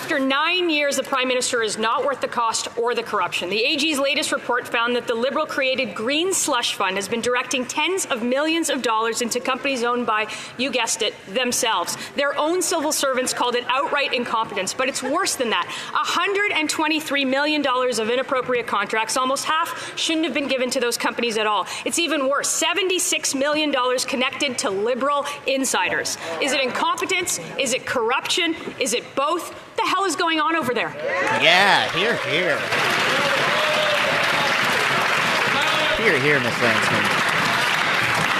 After 9 years, the Prime Minister is not worth the cost or the corruption. The AG's latest report found that the Liberal-created Green Slush Fund has been directing tens of millions of dollars into companies owned by, you guessed it, themselves. Their own civil servants called it outright incompetence, but it's worse than that. $123 million of inappropriate contracts, almost half, shouldn't have been given to those companies at all. It's even worse, $76 million connected to Liberal insiders. Is it incompetence? Is it corruption? Is it both? What the hell is going on over there? Yeah, hear, hear. Hear, hear, Ms. Lantsman.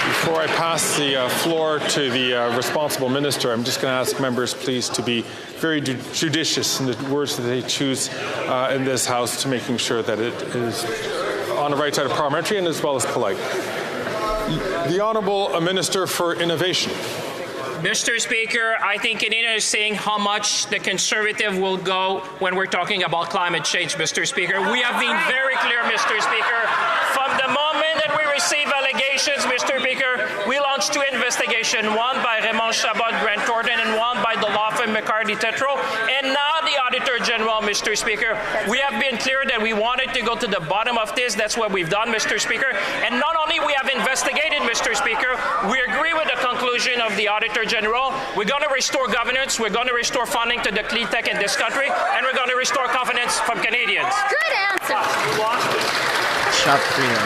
Before I pass the floor to the responsible minister, I'm just going to ask members, please, to be very judicious in the words that they choose in this House, to making sure that it is on the right side of parliamentary and as well as polite. The Honourable Minister for Innovation. Mr. Speaker, I think Canada is seeing how much the Conservative will go when we're talking about climate change, Mr. Speaker. We have been very clear, Mr. Speaker. From the moment that we receive allegations, Mr. Speaker, we launched 2 investigations, one by Raymond Chabot, Grant Thornton, and one by the law firm McCarthy Tétrault, and now the Auditor General, Mr. Speaker. We have been clear that we wanted to go to the bottom of this. That's what we've done, Mr. Speaker. And not only we have investigated, Mr. Speaker, we agree with the conclusion of the Auditor General. We're going to restore governance, we're going to restore funding to the clean tech in this country, and we're going to restore confidence from Canadians. Good answer. Shut clear.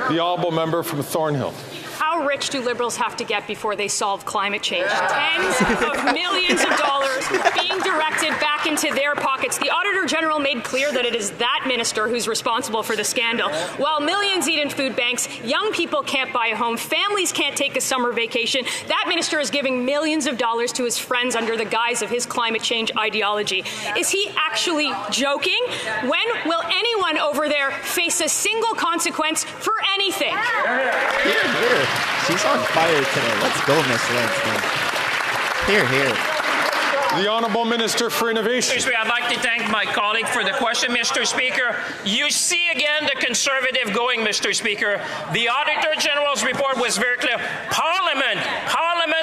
The Honourable Member from Thornhill. How rich do Liberals have to get before they solve climate change? Tens of millions of dollars being directed back into their pockets. The Auditor General made clear that it is that minister who's responsible for the scandal. While millions eat in food banks, young people can't buy a home, families can't take a summer vacation, that minister is giving millions of dollars to his friends under the guise of his climate change ideology. Is he actually joking? When will anyone over there face a single consequence for anything? Here. She's on fire today. Let's go, Ms. Lantsman. Here, here. The Honourable Minister for Innovation. Mr. Speaker, I'd like to thank my colleague for the question, Mr. Speaker. You see again the Conservative going, Mr. Speaker. The Auditor General's report was very clear. Parliament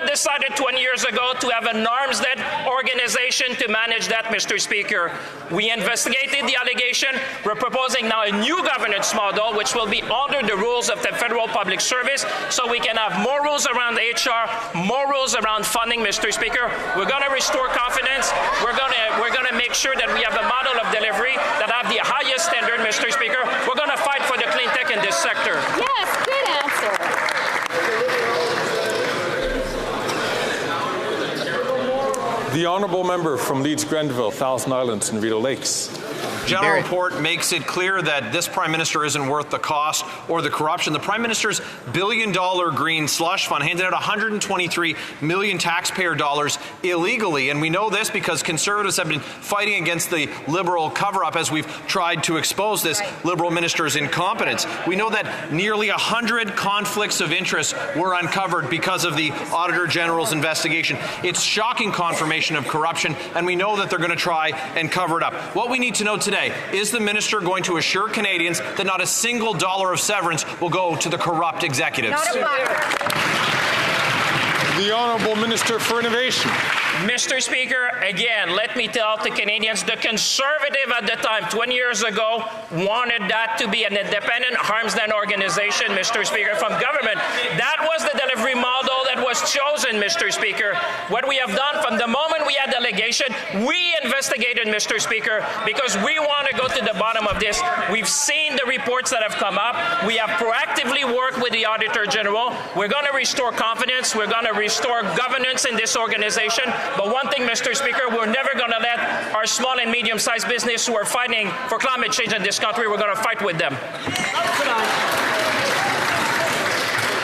decided 20 years ago to have an arms-length organization to manage that, Mr. Speaker. We investigated the allegation. We're proposing now a new governance model, which will be under the rules of the Federal Public Service, so we can have more rules around HR, more rules around funding, Mr. Speaker. We're going to restore confidence. We're going to make sure that we have a model of delivery that have the highest standard, Mr. Speaker. We're going to fight for the clean tech in this sector. Yes, good answer. The Honourable Member from Leeds Grenville, Thousand Islands and Rideau Lakes. General report makes it clear that this Prime Minister isn't worth the cost or the corruption. The Prime Minister's billion-dollar green slush fund handed out $123 million taxpayer dollars illegally, and we know this because Conservatives have been fighting against the Liberal cover-up as we've tried to expose this Liberal minister's incompetence. We know that nearly 100 conflicts of interest were uncovered because of the Auditor General's investigation. It's shocking confirmation of corruption, and we know that they're going to try and cover it up. What we need to know today, is the minister going to assure Canadians that not a single dollar of severance will go to the corrupt executives? Not a buck. The Honourable Minister for Innovation. Mr. Speaker, again, let me tell the Canadians, the Conservative at the time, 20 years ago, wanted that to be an independent arms-length organization, Mr. Speaker, from government. That was the delivery model that was chosen, Mr. Speaker. What we have done from the moment we had delegation, we investigated, Mr. Speaker, because we want to go to the bottom of this. We've seen the reports that have come up. We have proactively worked with the Auditor General. We're going to restore confidence. We're going to restore governance in this organization. But one thing, Mr. Speaker, we're never going to let our small and medium-sized business who are fighting for climate change in this country, we're going to fight with them.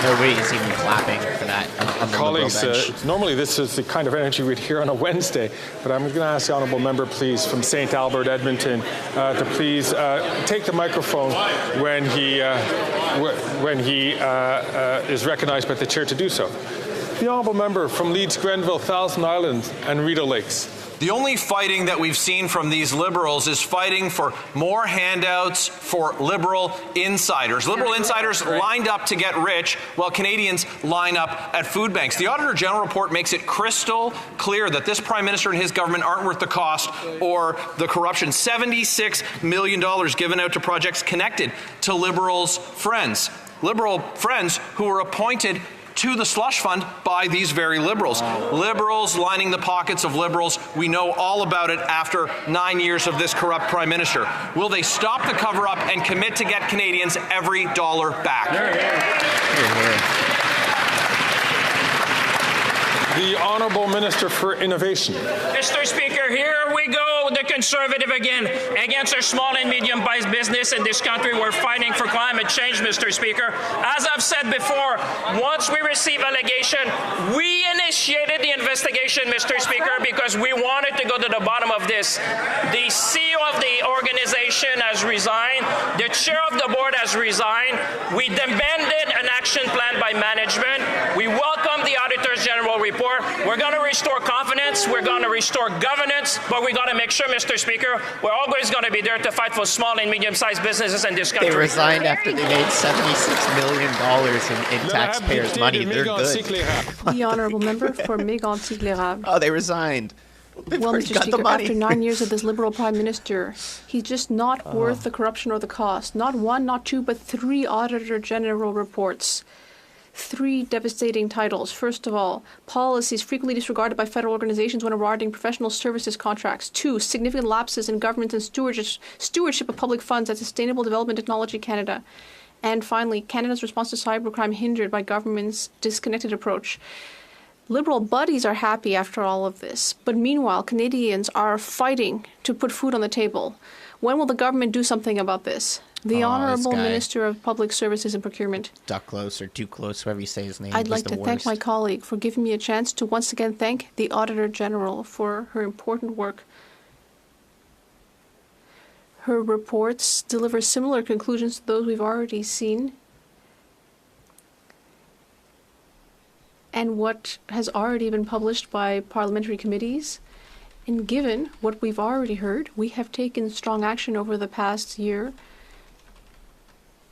Nobody's even clapping for that. Colleagues, normally this is the kind of energy we'd hear on a Wednesday, but I'm going to ask the Honourable Member, please, from St. Albert, Edmonton, to please take the microphone when he is recognised by the Chair to do so. The Honourable Member from Leeds Grenville, Thousand Islands and Rideau Lakes. The only fighting that we've seen from these Liberals is fighting for more handouts for Liberal insiders. Liberal insiders lined up to get rich while Canadians line up at food banks. The Auditor General report makes it crystal clear that this Prime Minister and his government aren't worth the cost or the corruption. $76 million given out to projects connected to Liberals' friends. Liberal friends who were appointed to the slush fund by these very Liberals. Liberals lining the pockets of Liberals. We know all about it after 9 years of this corrupt Prime Minister. Will they stop the cover-up and commit to get Canadians every dollar back? The Honourable Minister for Innovation. Mr. Speaker, here we go, the Conservative again, against our small and medium-sized business in this country. We're fighting for climate change, Mr. Speaker. As I've said before, once we receive allegation, we initiated the investigation, Mr. Speaker, because we wanted to go to the bottom of this. The CEO of the organization has resigned. The chair of the board has resigned. We demanded an action plan by management. We welcome the Auditor General report. We're going to restore confidence. We're going to restore governance. But we got to make sure, Mr. Speaker, we're always going to be there to fight for small and medium-sized businesses in this country. They resigned after they made $76 million in taxpayers' money. They're good. The honourable member for Mégantic-L'Érable. Oh, they resigned. Well, Mr. Speaker, after 9 years of this Liberal Prime Minister, he's just not worth the corruption or the cost. Not one, not two, but three Auditor General reports. Three devastating titles. First of all, policies frequently disregarded by federal organizations when awarding professional services contracts. 2, significant lapses in government and stewardship of public funds at Sustainable Development Technology Canada. And finally, Canada's response to cybercrime hindered by government's disconnected approach. Liberal buddies are happy after all of this, but meanwhile, Canadians are fighting to put food on the table. When will the government do something about this? The Honourable Minister of Public Services and Procurement. Duck close or too close, whoever you say his name. I'd like to thank my colleague for giving me a chance to once again thank the Auditor General for her important work. Her reports deliver similar conclusions to those we've already seen and what has already been published by parliamentary committees. And given what we've already heard, we have taken strong action over the past year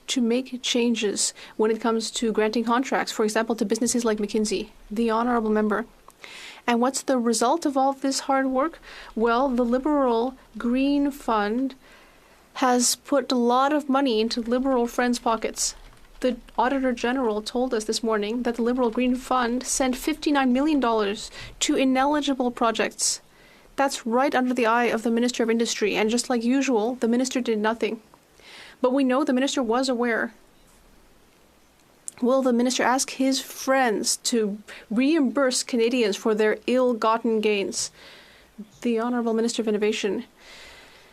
to make changes when it comes to granting contracts, for example, to businesses like McKinsey, the honourable member. And what's the result of all this hard work? Well, the Liberal Green Fund has put a lot of money into Liberal friends' pockets. The Auditor General told us this morning that the Liberal Green Fund sent $59 million to ineligible projects. That's right under the eye of the Minister of Industry, and just like usual, the Minister did nothing. But we know the Minister was aware. Will the Minister ask his friends to reimburse Canadians for their ill-gotten gains? The Honourable Minister of Innovation.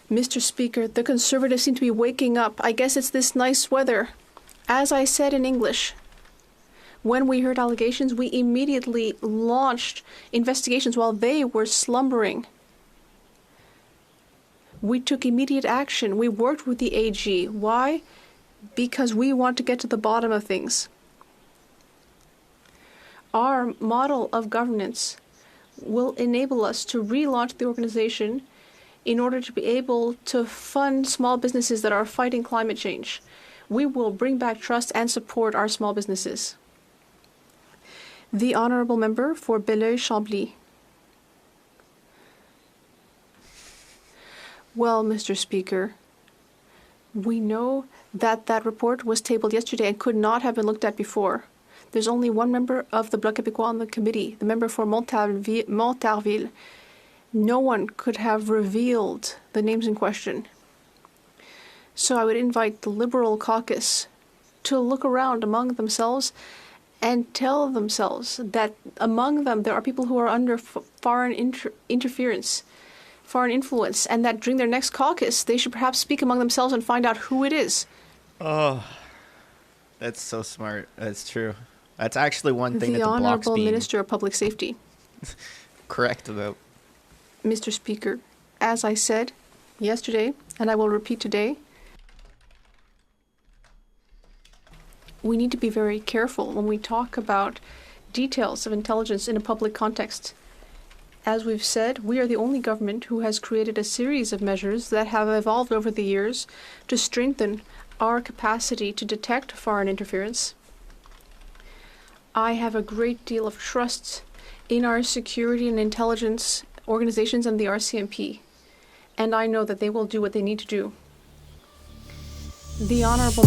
Mr. Speaker, the Conservatives seem to be waking up. I guess it's this nice weather. As I said in English, when we heard allegations, we immediately launched investigations while they were slumbering. We took immediate action. We worked with the AG. Why? Because we want to get to the bottom of things. Our model of governance will enable us to relaunch the organization in order to be able to fund small businesses that are fighting climate change. We will bring back trust and support our small businesses. The Honourable Member for Belleuil-Chambly. Well, Mr. Speaker, we know that that report was tabled yesterday and could not have been looked at before. There's only one member of the Bloc Québécois on the committee, the member for Montarville. No one could have revealed the names in question. So I would invite the Liberal caucus to look around among themselves and tell themselves that among them there are people who are under foreign interference, foreign influence, and that during their next caucus they should perhaps speak among themselves and find out who it is. Oh, that's so smart. That's true. That's actually one thing that the Bloc's Honourable being Minister of Public Safety. correct about. Mr. Speaker, as I said yesterday, and I will repeat today, we need to be very careful when we talk about details of intelligence in a public context. as we've said, we are the only government who has created a series of measures that have evolved over the years to strengthen our capacity to detect foreign interference. I have a great deal of trust in our security and intelligence organizations and the RCMP, and I know that they will do what they need to do. The Honourable